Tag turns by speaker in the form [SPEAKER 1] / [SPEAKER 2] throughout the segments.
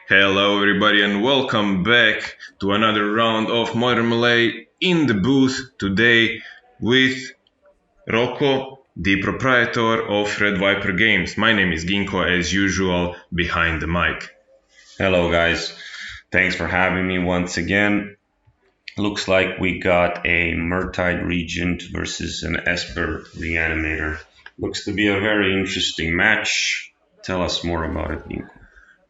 [SPEAKER 1] Hello, everybody, and welcome back to another round of Modern Melee in the booth today with Rocco, the proprietor of Red Viper Games. My name is Ginko, as usual, behind the mic.
[SPEAKER 2] Hello, guys. Thanks for having me once again. Looks like we got a Murktide Regent versus an Esper Reanimator. Looks to be a very interesting match. Tell us more about it, Ginko.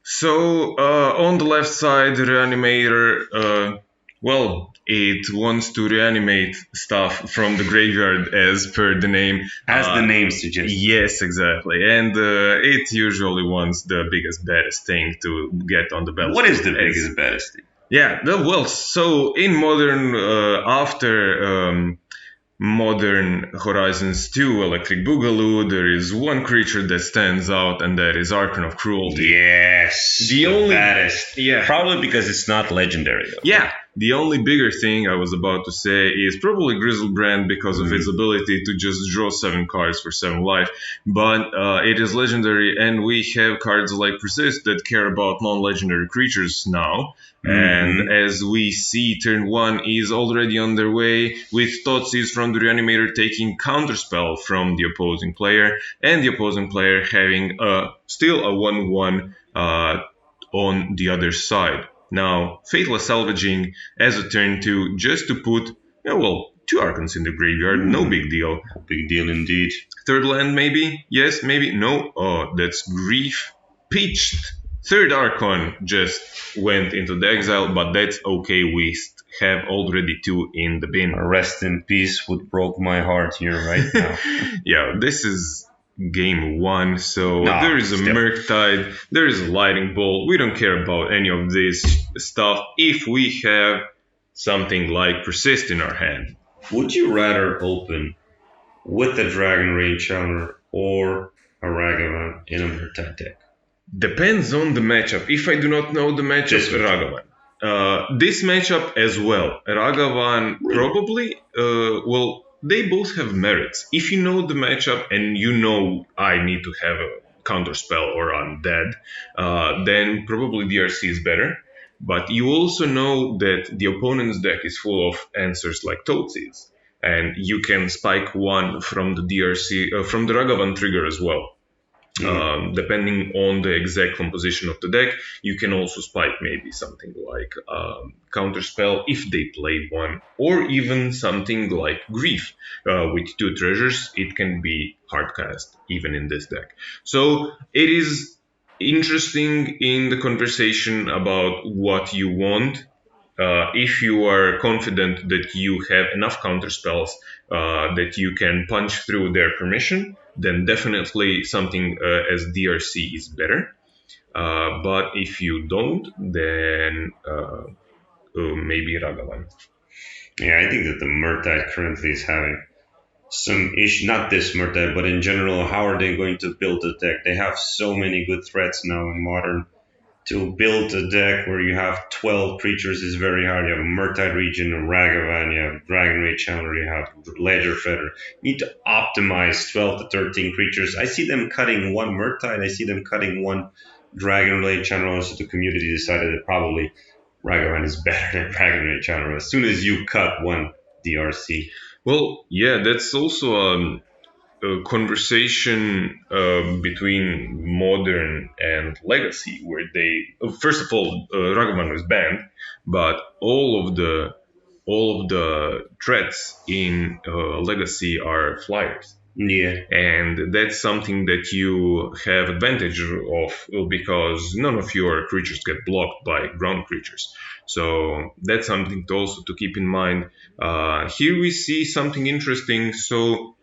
[SPEAKER 1] So, on the left side, Reanimator, it wants to reanimate stuff from the graveyard as per the name.
[SPEAKER 2] As the name suggests.
[SPEAKER 1] Yes, exactly. And it usually wants the biggest, baddest thing to get on the battlefield.
[SPEAKER 2] What is the biggest, baddest thing?
[SPEAKER 1] Yeah, so in Modern, after Modern Horizons 2 Electric Boogaloo, there is one creature that stands out, and that is Archon of Cruelty.
[SPEAKER 2] Yes,
[SPEAKER 1] the only
[SPEAKER 2] baddest.
[SPEAKER 1] Yeah,
[SPEAKER 2] probably because it's not legendary, though.
[SPEAKER 1] Yeah, the only bigger thing I was about to say is probably Griselbrand because of its ability to just draw 7 cards for 7 life, but it is legendary, and we have cards like Persist that care about non-legendary creatures now. And as we see, turn 1 is already on their way, with Thoughtseize from the Reanimator taking Counterspell from the opposing player, and the opposing player having still a 1-1 on the other side. Now, Faithless Salvaging as a turn 2, just to put, 2 Archons in the graveyard, no big deal.
[SPEAKER 2] Big deal indeed.
[SPEAKER 1] Third land, maybe? Yes, maybe? No? Oh, that's Grief. Pitched. Third Archon just went into the exile, but that's okay, we have already 2 in the bin.
[SPEAKER 2] Rest in peace would broke my heart here right now.
[SPEAKER 1] Yeah, this is game 1, so there is a Murktide, there is a Lightning Bolt, we don't care about any of this stuff if we have something like Persist in our hand.
[SPEAKER 2] Would you rather open with a Dragon Rain Channel or a Ragavan in a Murktide deck?
[SPEAKER 1] Depends on the matchup. If I do not know the matchup, Ragavan. This matchup as well. Ragavan probably, they both have merits. If you know the matchup and you know I need to have a counterspell or undead, then probably DRC is better. But you also know that the opponent's deck is full of answers like Thoughtseize, and you can spike 1 from the DRC, from the Ragavan trigger as well. Depending on the exact composition of the deck, you can also spike maybe something like Counterspell if they play 1, or even something like Grief. With 2 treasures, it can be hardcast even in this deck. So it is interesting in the conversation about what you want. If you are confident that you have enough counterspells that you can punch through their permission, then definitely something as DRC is better. But if you don't, then maybe Ragavan.
[SPEAKER 2] Yeah, I think that the Murktide currently is having some issue. Not this Murktide, but in general, how are they going to build a deck? They have so many good threats now in Modern. To build a deck where you have 12 creatures is very hard. You have a Murktide Regent, a Ragavan, you have Dragon Raid Chandler, you have Ledger Feather. You need to optimize 12 to 13 creatures. I see them cutting 1 Murktide, I see them cutting 1 Dragon Raid Chandler, so the community decided that probably Ragavan is better than Dragon Raid Chandler as soon as you cut 1 DRC.
[SPEAKER 1] Well, yeah, that's also a conversation between Modern and Legacy, where they first of all Ragavan was banned, but all of the threats in Legacy are flyers.
[SPEAKER 2] Yeah,
[SPEAKER 1] and that's something that you have advantage of because none of your creatures get blocked by ground creatures. So that's something to also to keep in mind. Here we see something interesting. So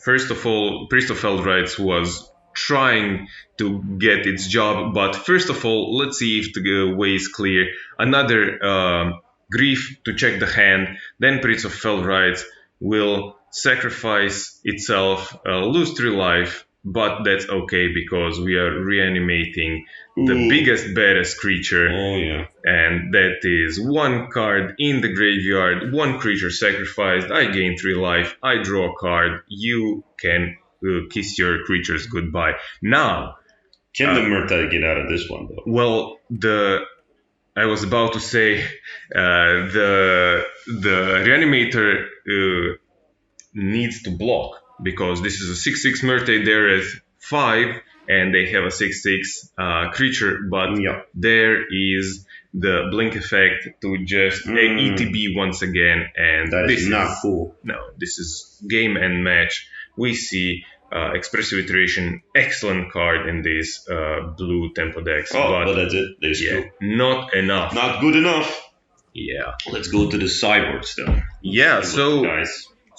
[SPEAKER 1] first of all, Priest of Eldrites was trying to get its job, but first of all, let's see if the way is clear. Another Grief to check the hand, then Priest of Eldrites will sacrifice itself, lose 3 life, but that's okay because we are reanimating the biggest, baddest creature.
[SPEAKER 2] Oh, yeah.
[SPEAKER 1] And that is 1 card in the graveyard, 1 creature sacrificed, I gain 3 life, I draw a card, you can kiss your creatures goodbye. Now,
[SPEAKER 2] Can the Murktide get out of this one though?
[SPEAKER 1] Well, I was about to say the Reanimator needs to block because this is a 6/6 Murktide. There is 5, and they have a 6/6 creature, but there is the blink effect to just ETB once again, and
[SPEAKER 2] that
[SPEAKER 1] this
[SPEAKER 2] is not cool.
[SPEAKER 1] No, this is game and match. We see Expressive Iteration, excellent card in this blue tempo decks.
[SPEAKER 2] But that's it. There's two.
[SPEAKER 1] Not enough.
[SPEAKER 2] Not good enough.
[SPEAKER 1] Yeah.
[SPEAKER 2] Let's go to the sideboard still.
[SPEAKER 1] Yeah,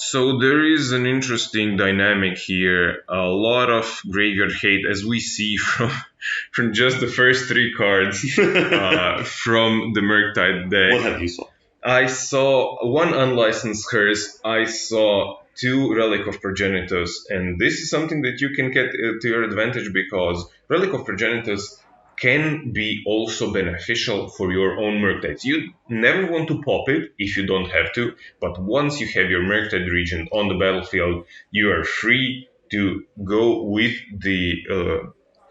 [SPEAKER 1] so there is an interesting dynamic here. A lot of graveyard hate, as we see from just the first 3 cards from the Murktide deck.
[SPEAKER 2] What have you saw?
[SPEAKER 1] I saw 1 Unlicensed Curse. I saw 2 Relic of Progenitus, and this is something that you can get to your advantage because Relic of Progenitus can be also beneficial for your own Murktides. You never want to pop it if you don't have to, but once you have your Murktide Regent on the battlefield, you are free to go with the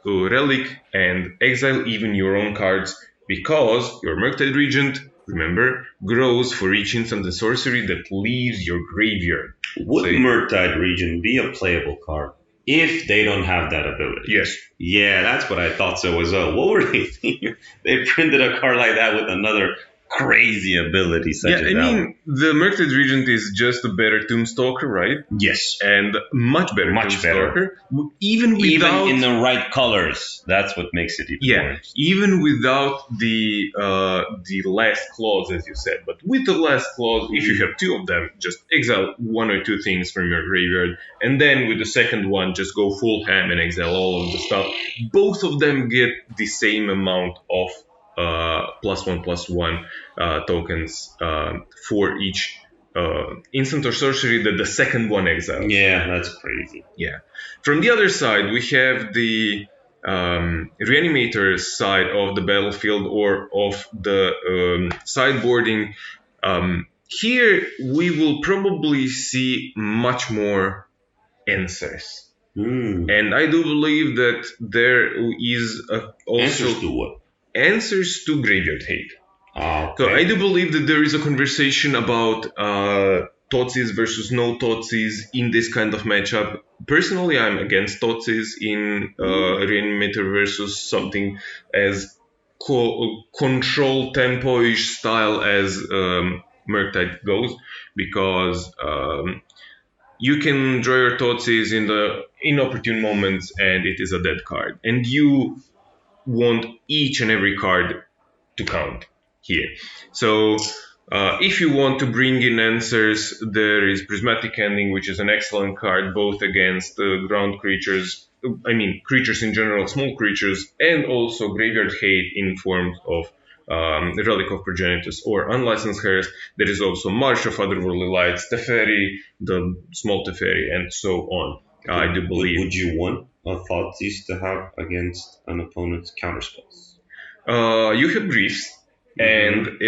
[SPEAKER 1] Relic and exile even your own cards because your Murktide Regent, remember, grows for each instant and sorcery that leaves your graveyard.
[SPEAKER 2] Would Murktide Regent be a playable card if they don't have that ability?
[SPEAKER 1] Yes.
[SPEAKER 2] Yeah, that's what I thought so as well. What were they thinking? They printed a card like that with another crazy ability such as that. Yeah, I mean,
[SPEAKER 1] the Murktide Regent is just a better Tombstalker, right?
[SPEAKER 2] Yes.
[SPEAKER 1] And much better Tombstalker. Even
[SPEAKER 2] in the right colors. That's what makes it even more.
[SPEAKER 1] Even without the last clause, as you said. But with the last clause, if you have 2 of them, just exile 1 or 2 things from your graveyard. And then with the second one, just go full ham and exile all of the stuff. Both of them get the same amount of +1/+1 tokens for each instant or sorcery that the second one exiles.
[SPEAKER 2] Yeah, that's crazy.
[SPEAKER 1] Yeah. From the other side, we have the Reanimator side of the battlefield or of the sideboarding. Here, we will probably see much more answers. And I do believe that there is also...
[SPEAKER 2] Answers to what?
[SPEAKER 1] Answers to graveyard hate.
[SPEAKER 2] Okay.
[SPEAKER 1] So I do believe that there is a conversation about Totsis versus no Totsis in this kind of matchup. Personally, I'm against Totsis in Reanimator versus something as control tempo-ish style as Murktide goes, because you can draw your Totsis in the inopportune moments and it is a dead card. And you want each and every card to count here. So if you want to bring in answers, there is Prismatic Ending, which is an excellent card both against ground creatures, creatures in general, small creatures, and also graveyard hate in forms of Relic of Progenitus or Unlicensed Heirs. There is also March of Otherworldly Lights, Teferi, the small Teferi, and so on. I do believe.
[SPEAKER 2] Would you want a Thoughtseize to have against an opponent's counterspells?
[SPEAKER 1] You have Briefs, and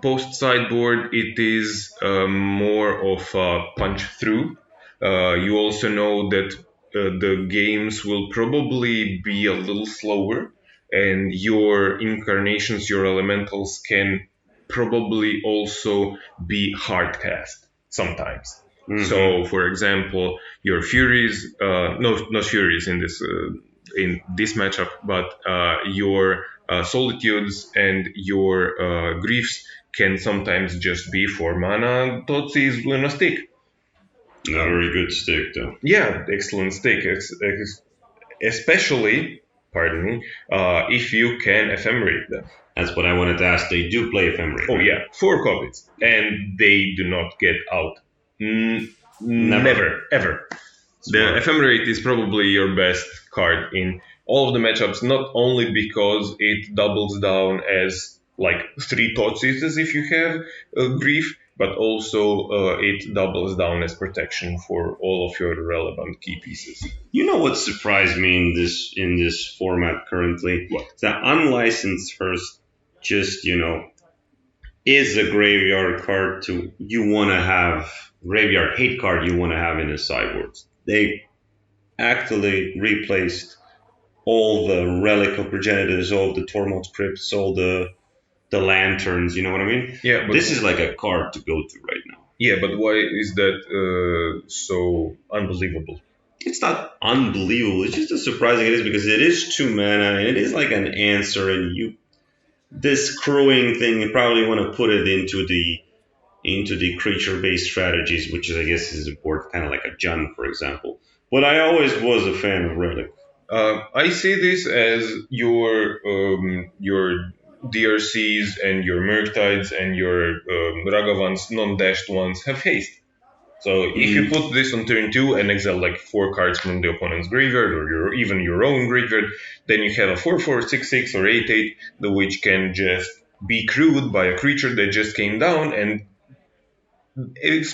[SPEAKER 1] post sideboard it is more of a punch through. You also know that the games will probably be a little slower, and your incarnations, your elementals can probably also be hard cast sometimes. So, for example, your Furies, not Furies in this matchup, but your Solitudes and your Griefs can sometimes just be 4 mana Thoughtseize in a stick.
[SPEAKER 2] A very good stick, though.
[SPEAKER 1] Yeah, excellent stick, especially, if you can Ephemerate them.
[SPEAKER 2] That's what I wanted to ask. They do play Ephemerate.
[SPEAKER 1] Oh, yeah, 4 copies, and they do not get out. Never, ever. The Ephemerate is probably your best card in all of the matchups, not only because it doubles down as like 3 Thoughtseizes if you have Grief, but also it doubles down as protection for all of your relevant key pieces.
[SPEAKER 2] You know what surprised me in this format currently?
[SPEAKER 1] What?
[SPEAKER 2] The Unlicensed first just, is a graveyard card you want to have, graveyard hate card you want to have in the sideboards. They actually replaced all the Relic of Progenitors, all the Tormod's Crypts, all the lanterns. You know what I mean?
[SPEAKER 1] Yeah, but
[SPEAKER 2] This is like a card to go to right now.
[SPEAKER 1] yeah, but why is that so unbelievable?
[SPEAKER 2] It's not unbelievable. It's just as surprising it is because it is 2 mana and it is like an answer. And you, this crowing thing, you probably want to put it into the creature-based strategies, which is, I guess, is important, kind of like a Jun, for example. But I always was a fan of Relic.
[SPEAKER 1] I see this as your DRCs and your Murktides and your Ragavans, non-dashed ones, have haste. So if you put this on turn 2 and exile like 4 cards from the opponent's graveyard or even your own graveyard, then you have a 4/4, 6/6, or 8/8, which can just be crewed by a creature that just came down and it's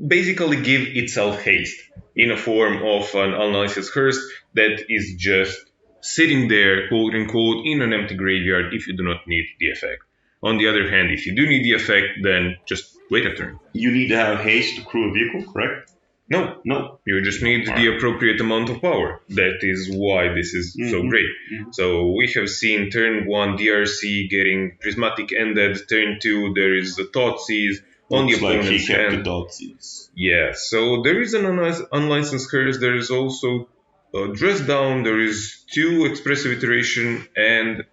[SPEAKER 1] basically give itself haste in a form of an Unlicensed Curse that is just sitting there, quote unquote, in an empty graveyard if you do not need the effect. On the other hand, if you do need the effect, then just wait a turn.
[SPEAKER 2] You need to have haste to crew a vehicle, correct?
[SPEAKER 1] No. You just need the appropriate amount of power. That is why this is so great. So we have seen turn 1 DRC getting Prismatic Ended, turn 2 there is the Thoughtseize on the opponent's hand. Yeah, so there is an unlicensed curse, there is also Dress Down, there is 2 Expressive Iteration and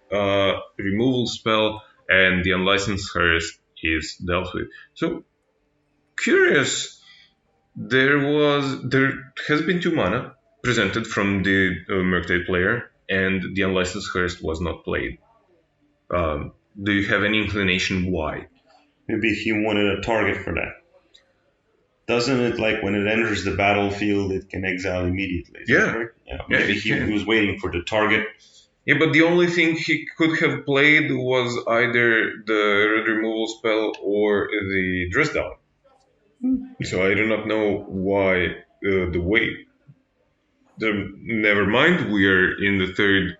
[SPEAKER 1] removal spell, and the unlicensed curse is dealt with. So, curious, there has been 2 mana presented from the Murktide player, and the unlicensed curse was not played. Do you have any inclination why?
[SPEAKER 2] Maybe he wanted a target for that. Doesn't it, like, when it enters the battlefield, it can exile immediately?
[SPEAKER 1] Yeah.
[SPEAKER 2] Maybe he was waiting for the target.
[SPEAKER 1] Yeah, but the only thing he could have played was either the red removal spell or the Dress Down. So I do not know why the wait. Never mind, we are in the third.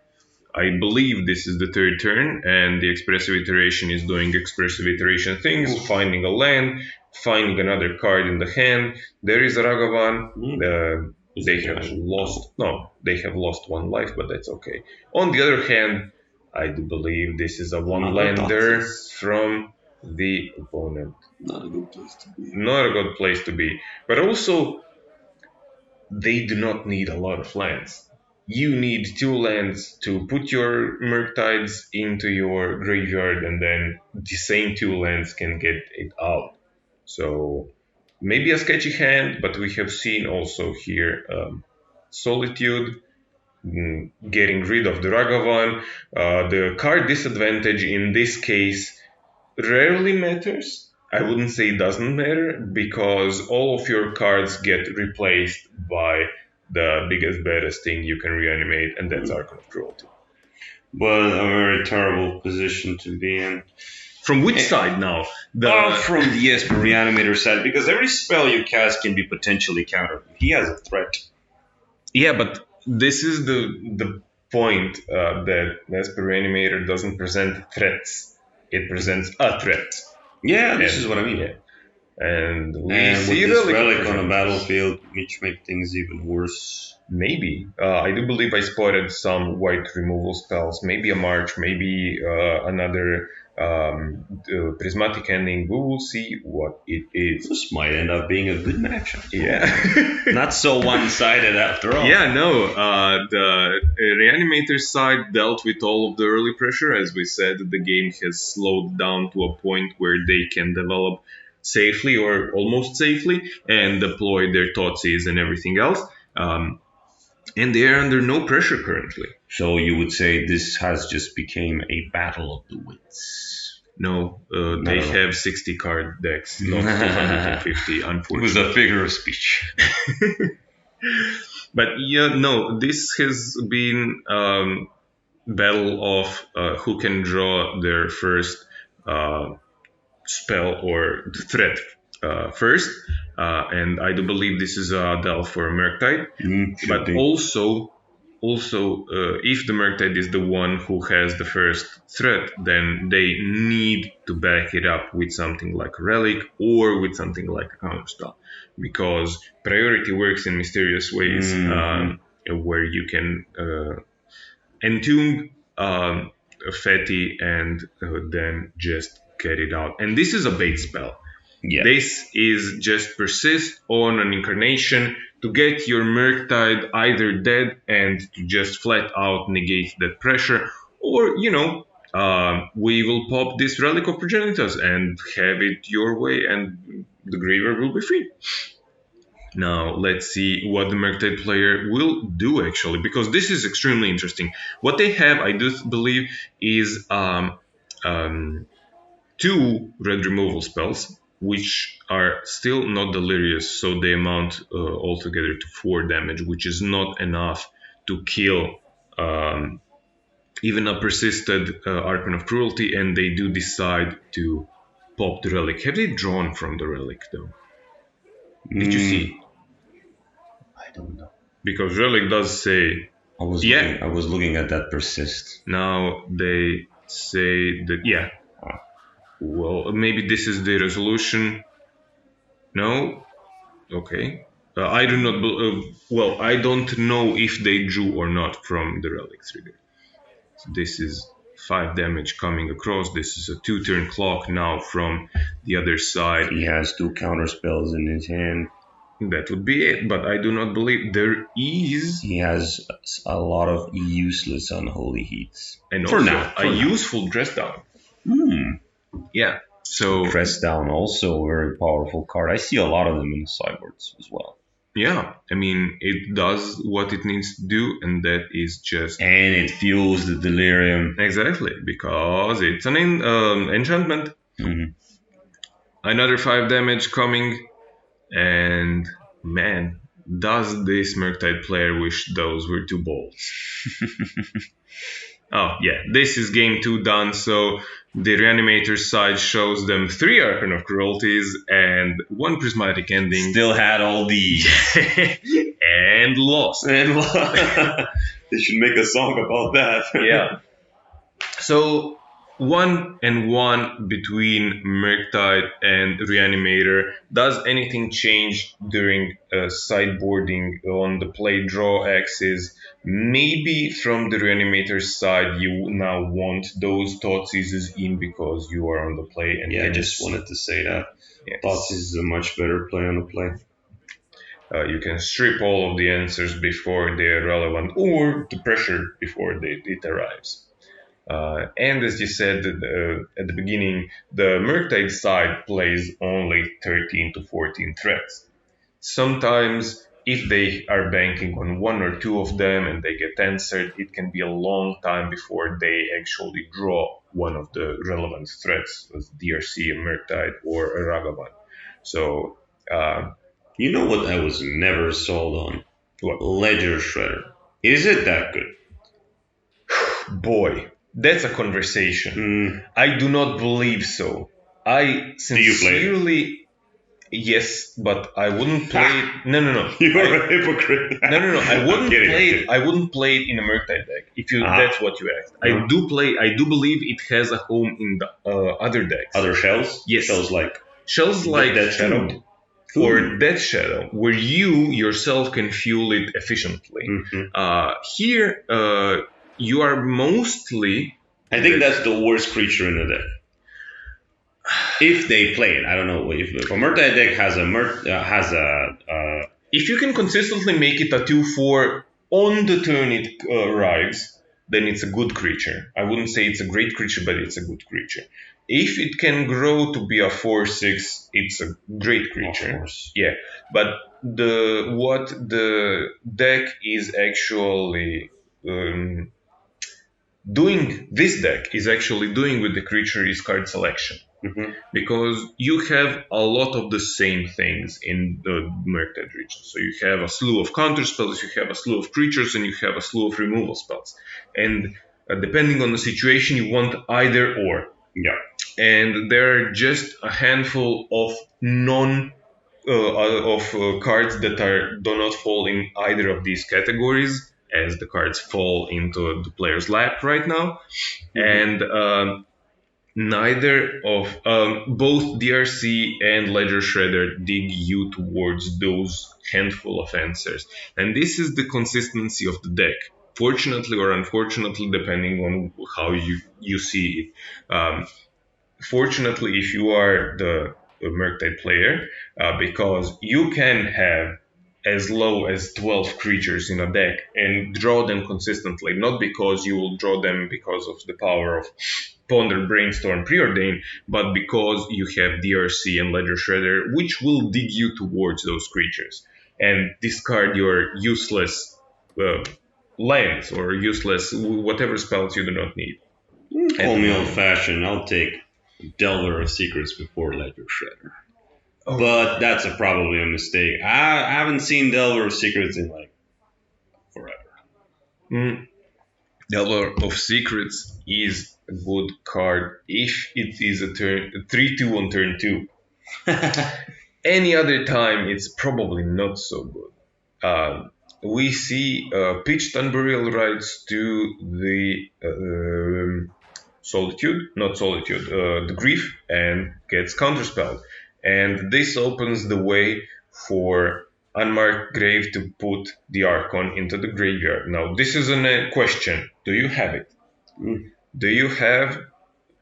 [SPEAKER 1] I believe this is the 3rd turn, and the Expressive Iteration is doing Expressive Iteration things, finding a land, finding another card in the hand. There is a Ragavan. They have lost 1 life, but that's okay. On the other hand, I do believe this is a 1-lander from the opponent.
[SPEAKER 2] Not a good place to be.
[SPEAKER 1] Not a good place to be. But also, they do not need a lot of lands. You need 2 lands to put your Murktides into your graveyard, and then the same 2 lands can get it out. So maybe a sketchy hand, but we have seen also here Solitude, getting rid of the Ragavan. The card disadvantage in this case rarely matters. I wouldn't say it doesn't matter, because all of your cards get replaced by the biggest, baddest thing you can reanimate, and that's Archon of Cruelty.
[SPEAKER 2] But a very terrible position to be in.
[SPEAKER 1] From which side now?
[SPEAKER 2] From the Esper Reanimator side, because every spell you cast can be potentially countered. He has a threat.
[SPEAKER 1] Yeah, but this is the point that Esper Reanimator doesn't present threats. It presents a threat.
[SPEAKER 2] Yeah, this is what I mean. Yeah.
[SPEAKER 1] And
[SPEAKER 2] see with this relic on the battlefield, which make things even worse.
[SPEAKER 1] Maybe. I do believe I spotted some white removal spells. Maybe a March, maybe another prismatic ending. We will see what it is.
[SPEAKER 2] This might end up being a good matchup.
[SPEAKER 1] Yeah.
[SPEAKER 2] Not so one-sided after all.
[SPEAKER 1] Yeah, no. The Reanimator side dealt with all of the early pressure. As we said, the game has slowed down to a point where they can develop safely or almost safely and deploy their Thoughtseize and everything else. And they are under no pressure currently.
[SPEAKER 2] So you would say this has just became a battle of the wits.
[SPEAKER 1] No, they have 60 card decks, not 250, unfortunately.
[SPEAKER 2] It was a figure of speech.
[SPEAKER 1] But yeah, no, this has been battle of who can draw their first spell or threat first. And I do believe this is a delve for a Murktide. But also, if the Murktide is the one who has the first threat, then they need to back it up with something like a relic or with something like a counterspell, because priority works in mysterious ways, where you can Entomb, Fetty, and then just get it out. And this is a bait spell.
[SPEAKER 2] Yeah.
[SPEAKER 1] This is just persist on an incarnation to get your Murktide either dead and to just flat out negate that pressure, or, we will pop this Relic of Progenitors and have it your way, and the graveyard will be free. Now, let's see what the Murktide player will do, actually, because this is extremely interesting. What they have, I do believe, is 2 red removal spells, which are still not delirious, so they amount altogether to 4 damage, which is not enough to kill even a persisted Archon of Cruelty, and they do decide to pop the Relic. Have they drawn from the Relic, though? Did you see?
[SPEAKER 2] I don't know.
[SPEAKER 1] Because Relic does say...
[SPEAKER 2] I was looking at that persist.
[SPEAKER 1] Now they say that, yeah. Well, maybe this is the resolution. No? Okay. I do not... I don't know if they drew or not from the Relic trigger. So this is 5 damage coming across. This is a 2-turn clock now from the other side.
[SPEAKER 2] He has 2 counter spells in his hand.
[SPEAKER 1] That would be it, but I do not believe there is...
[SPEAKER 2] He has a lot of useless Unholy Heats.
[SPEAKER 1] And also a useful Dress Down. Yeah, so...
[SPEAKER 2] Dress Down, also a very powerful card. I see a lot of them in the sideboards as well.
[SPEAKER 1] Yeah, I mean, it does what it needs to do, and that is just...
[SPEAKER 2] And it fuels the delirium.
[SPEAKER 1] Exactly, because it's an enchantment. Another 5 damage coming, and man, does this Murktide player wish those were 2 bolts. Oh, yeah, this is game 2 done, so the Reanimator side shows them 3 Archon of Cruelties and 1 Prismatic Ending.
[SPEAKER 2] Still had all these.
[SPEAKER 1] And lost.
[SPEAKER 2] They should make a song about that.
[SPEAKER 1] Yeah. So, 1-1 between Murktide and Reanimator. Does anything change during sideboarding on the play draw axis? Maybe from the Reanimator side, you now want those Thoughtseize in because you are on the play. And
[SPEAKER 2] I just wanted to say that. Yes. Thoughtseize is a much better play on the play.
[SPEAKER 1] You can strip all of the answers before they are relevant, or the pressure before it arrives. And as you said at the beginning, the Murktide side plays only 13 to 14 threats. Sometimes, if they are banking on 1 or 2 of them and they get answered, it can be a long time before they actually draw one of the relevant threats, as DRC, a Murktide, or a Ragavan. So,
[SPEAKER 2] you know what I was never sold on?
[SPEAKER 1] What?
[SPEAKER 2] Ledger Shredder. Is it that good?
[SPEAKER 1] Boy, that's a conversation. I do not believe so. I sincerely... Yes, but I wouldn't play it. No.
[SPEAKER 2] You're a hypocrite.
[SPEAKER 1] No. I wouldn't play it. I wouldn't play it in a Murktide deck. If you, that's what you asked. I do believe it has a home in the other decks.
[SPEAKER 2] Other shells.
[SPEAKER 1] Yes.
[SPEAKER 2] Shells like
[SPEAKER 1] Death
[SPEAKER 2] Shadow.
[SPEAKER 1] Or Death Shadow, where you yourself can fuel it efficiently. Here, you are mostly...
[SPEAKER 2] I think that's the worst creature in the deck. If they play it, I don't know if a Murktide deck has a
[SPEAKER 1] if you can consistently make it a 2/4 on the turn it arrives, then it's a good creature. I wouldn't say it's a great creature, but it's a good creature. If it can grow to be a 4/6, it's a great creature.
[SPEAKER 2] Of course.
[SPEAKER 1] Yeah, but what the deck is actually doing, this deck is actually doing with the creature is card selection. Because you have a lot of the same things in the Murktide region. So you have a slew of counter spells, you have a slew of creatures, and you have a slew of removal spells. And depending on the situation, you want either or.
[SPEAKER 2] Yeah.
[SPEAKER 1] And there are just a handful of cards that do not fall in either of these categories, as the cards fall into the player's lap right now. And neither of both DRC and Ledger Shredder dig you towards those handful of answers. And this is the consistency of the deck. fortunately or unfortunately, depending on how you see it. Fortunately, if you are the Murktide player, because you can have as low as 12 creatures in a deck and draw them consistently, not because you will draw them because of the power of Ponder, Brainstorm, Preordain, but because you have DRC and Ledger Shredder, which will dig you towards those creatures and discard your useless lands or useless whatever spells you do not need.
[SPEAKER 2] Call me old-fashioned. I'll take Delver of Secrets before Ledger Shredder. Oh. But that's probably a mistake. I haven't seen Delver of Secrets in like forever.
[SPEAKER 1] Delver of Secrets is a good card if it is a 3/2 on turn 2. Any other time, it's probably not so good. We see pitched Unburial Rites to the the Grief, and gets counterspelled. And this opens the way for Unmarked Grave to put the Archon into the graveyard. Now, this is a question. Do you have it? Do you have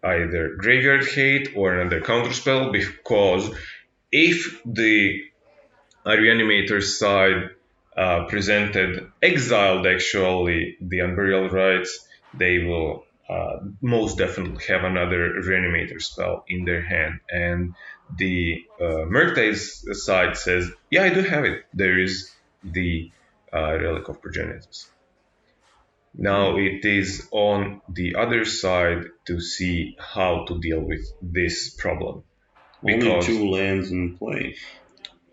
[SPEAKER 1] either Graveyard Hate or another counterspell? Because if the Reanimator side presented exiled actually the Unburial Rites, they will most definitely have another Reanimator spell in their hand. And the Murktide's side says, yeah, I do have it. There is the Relic of Progenitors. Now it is on the other side to see how to deal with this problem.
[SPEAKER 2] Only 2 lands in play.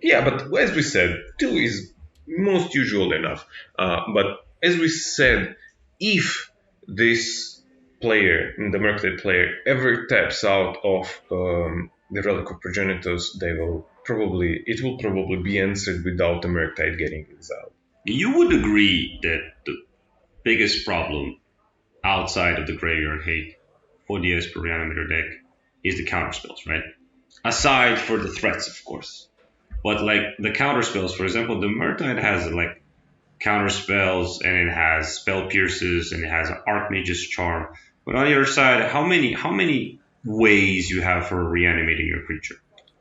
[SPEAKER 1] Yeah, but as we said, 2 is most usual enough. But as we said, if this player, the Murktide player, ever taps out of the Relic of Progenitors, it will probably be answered without the Murktide getting exiled.
[SPEAKER 2] You would agree that the biggest problem outside of the Graveyard Hate for the Esper Reanimator deck is the counterspells, right? Aside for the threats, of course. But like the counterspells, for example, the Murktide has like counterspells and it has spell pierces and it has an Archmage's Charm. But on the other side, how many ways you have for reanimating your creature?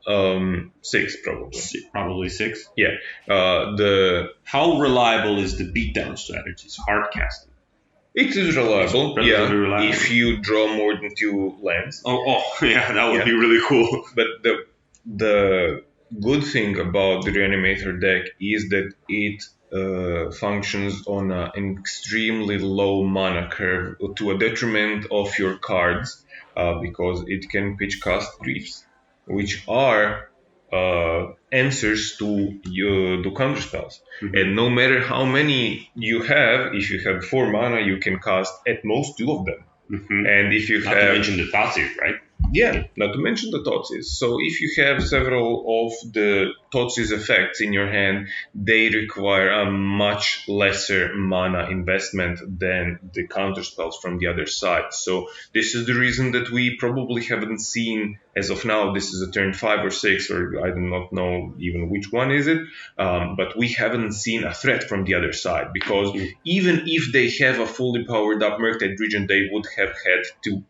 [SPEAKER 1] 6 probably.
[SPEAKER 2] Probably 6?
[SPEAKER 1] Yeah.
[SPEAKER 2] How reliable is the beatdown strategies? Hard casting.
[SPEAKER 1] It is reliable, yeah.
[SPEAKER 2] Reliable.
[SPEAKER 1] If you draw more than 2 lands.
[SPEAKER 2] Oh, yeah, that would be really cool.
[SPEAKER 1] But the good thing about the Reanimator deck is that it functions on an extremely low mana curve to a detriment of your cards, because it can pitch cast Griefs, which are answers to the counterspells. Mm-hmm. And no matter how many you have, if you have 4 mana, you can cast at most 2 of them.
[SPEAKER 2] Mm-hmm.
[SPEAKER 1] And if you
[SPEAKER 2] not to mention the Thoughtseize, right?
[SPEAKER 1] Yeah, not to mention the Thoughtseize. So if you have several of the Thoughtseize effects in your hand, they require a much lesser mana investment than the counterspells from the other side. So this is the reason that we probably haven't seen, as of now, this is a turn 5 or 6, or I do not know even which one is it, but we haven't seen a threat from the other side, because even if they have a fully powered up Murktide Regent, they would have had to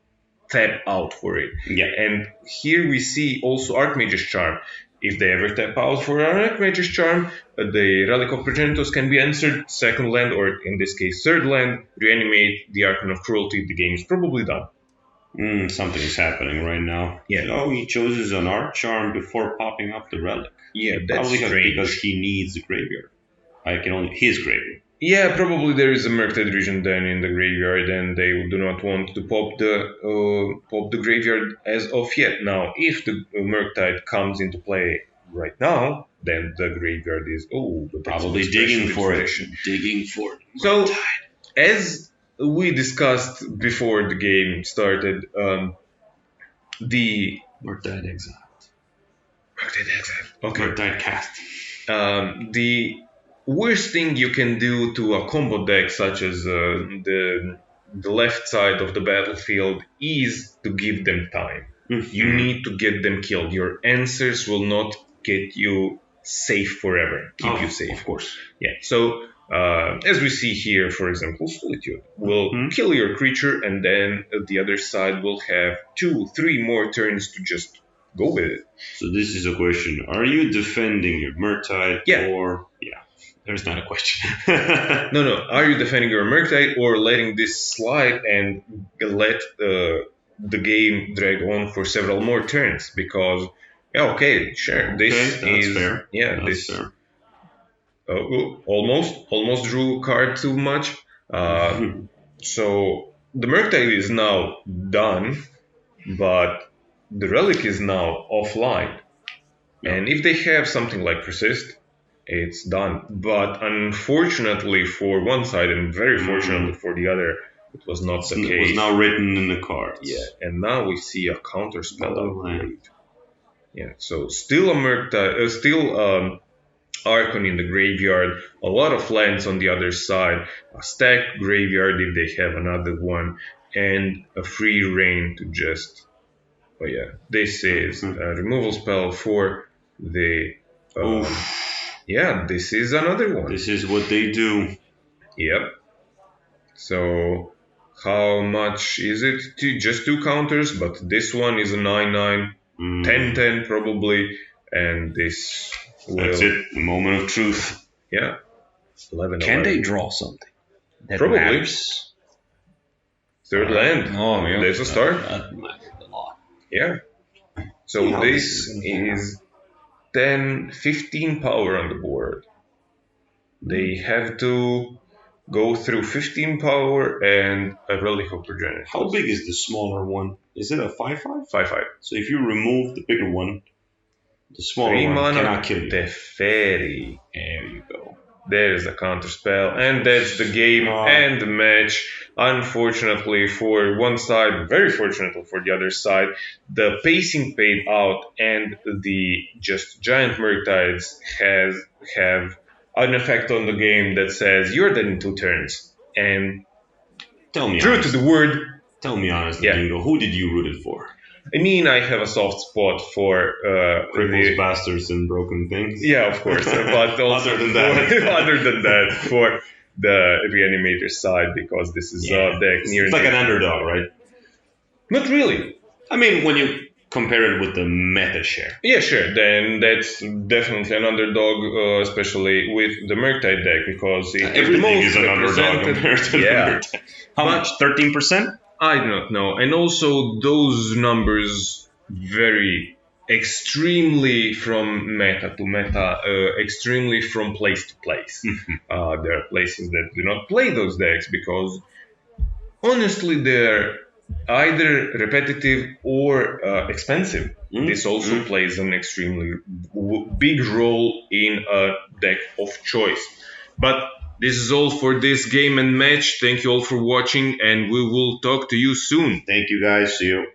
[SPEAKER 1] tap out for it.
[SPEAKER 2] Yeah.
[SPEAKER 1] And here we see also Archmage's Charm. If they ever tap out for an Archmage's Charm, the Relic of Progenitors can be answered, 2nd land, or in this case 3rd land, reanimate the Archon of Cruelty, the game is probably done.
[SPEAKER 2] Something is happening right now.
[SPEAKER 1] Yeah.
[SPEAKER 2] Oh, he chooses an Arch Charm before popping up the Relic.
[SPEAKER 1] Yeah, that's
[SPEAKER 2] probably
[SPEAKER 1] strange.
[SPEAKER 2] Because he needs the graveyard. His graveyard.
[SPEAKER 1] Yeah, probably there is a Murktide region then in the graveyard, and they do not want to pop the graveyard as of yet. Now, if the Murktide comes into play right now, then the graveyard is
[SPEAKER 2] probably digging for it. Digging for it.
[SPEAKER 1] So, as we discussed before the game started, the
[SPEAKER 2] Murktide exiled.
[SPEAKER 1] Okay.
[SPEAKER 2] Murktide cast.
[SPEAKER 1] The worst thing you can do to a combo deck such as the left side of the battlefield is to give them time.
[SPEAKER 2] Mm-hmm.
[SPEAKER 1] You need to get them killed. Your answers will not get you safe forever, keep you safe.
[SPEAKER 2] Of course.
[SPEAKER 1] Yeah. So as we see here, for example, Solitude will kill your creature, and then the other side will have 2-3 more turns to just go with it.
[SPEAKER 2] So this is a question: are you defending your Murktide or There's not a question.
[SPEAKER 1] No. Are you defending your Murktide or letting this slide and let the game drag on for several more turns? Because this is
[SPEAKER 2] fair.
[SPEAKER 1] Yeah,
[SPEAKER 2] that's
[SPEAKER 1] this
[SPEAKER 2] fair.
[SPEAKER 1] Almost drew a card too much. So the Murktide is now done, but the Relic is now offline. And if they have something like Persist, it's done. But unfortunately for one side and very fortunately for the other, it was not the case.
[SPEAKER 2] It was now written in the cards.
[SPEAKER 1] Yeah, and now we see a counter spell upgrade. Yeah, so still a Murktide, Archon in the graveyard, a lot of lands on the other side, a stacked graveyard if they have another one, and a free reign to just... Oh yeah, this is a removal spell for the... yeah, this is another one.
[SPEAKER 2] This is what they do.
[SPEAKER 1] Yep. So how much is it? Just 2 counters, but this one is a 9/9, 10/10 probably, and this will...
[SPEAKER 2] That's it, the moment of truth.
[SPEAKER 1] Yeah. 11.
[SPEAKER 3] Can they draw something? That
[SPEAKER 1] Probably.
[SPEAKER 3] matters?
[SPEAKER 1] Third land.
[SPEAKER 3] Oh, yeah.
[SPEAKER 1] There's a start.
[SPEAKER 3] That matters a lot.
[SPEAKER 1] Yeah. So this is 10, 15 power on the board. They have to go through 15 power and a Relic of Progenitus.
[SPEAKER 2] How big is the smaller one? Is it a 5/5?
[SPEAKER 1] 5/5.
[SPEAKER 2] So if you remove the bigger one, the smaller
[SPEAKER 1] 3
[SPEAKER 2] one
[SPEAKER 1] mana
[SPEAKER 2] cannot kill you.
[SPEAKER 1] Teferi.
[SPEAKER 2] There you go.
[SPEAKER 1] There's a counter spell, and that's the game and the match. Unfortunately for one side, very fortunately for the other side, the pacing paid out, and the just giant Murktides have an effect on the game that says you're dead in 2 turns. And
[SPEAKER 2] Tell me
[SPEAKER 1] true
[SPEAKER 2] honest.
[SPEAKER 1] to the word,
[SPEAKER 2] Tell me honestly,
[SPEAKER 1] Yeah.
[SPEAKER 2] Dingo, who did you root it for?
[SPEAKER 1] I mean, I have a soft spot for
[SPEAKER 2] Cripples, bastards, and broken things?
[SPEAKER 1] Yeah, of course. But also
[SPEAKER 2] Other than that.
[SPEAKER 1] other than that, for the Reanimator side, because this is a deck near...
[SPEAKER 2] It's like an underdog, right?
[SPEAKER 1] Not really.
[SPEAKER 2] I mean, when you compare it with the meta share.
[SPEAKER 1] Yeah, sure. Then that's definitely an underdog, especially with the Murktide deck, because it
[SPEAKER 2] Everything is an underdog compared to the Murktide. How much? 13%?
[SPEAKER 1] I do not know. And also those numbers vary extremely from meta to meta, extremely from place to place. There are places that do not play those decks because honestly they're either repetitive or expensive. This also plays an extremely big role in a deck of choice. But this is all for this game and match. Thank you all for watching, and we will talk to you soon.
[SPEAKER 2] Thank you, guys. See you.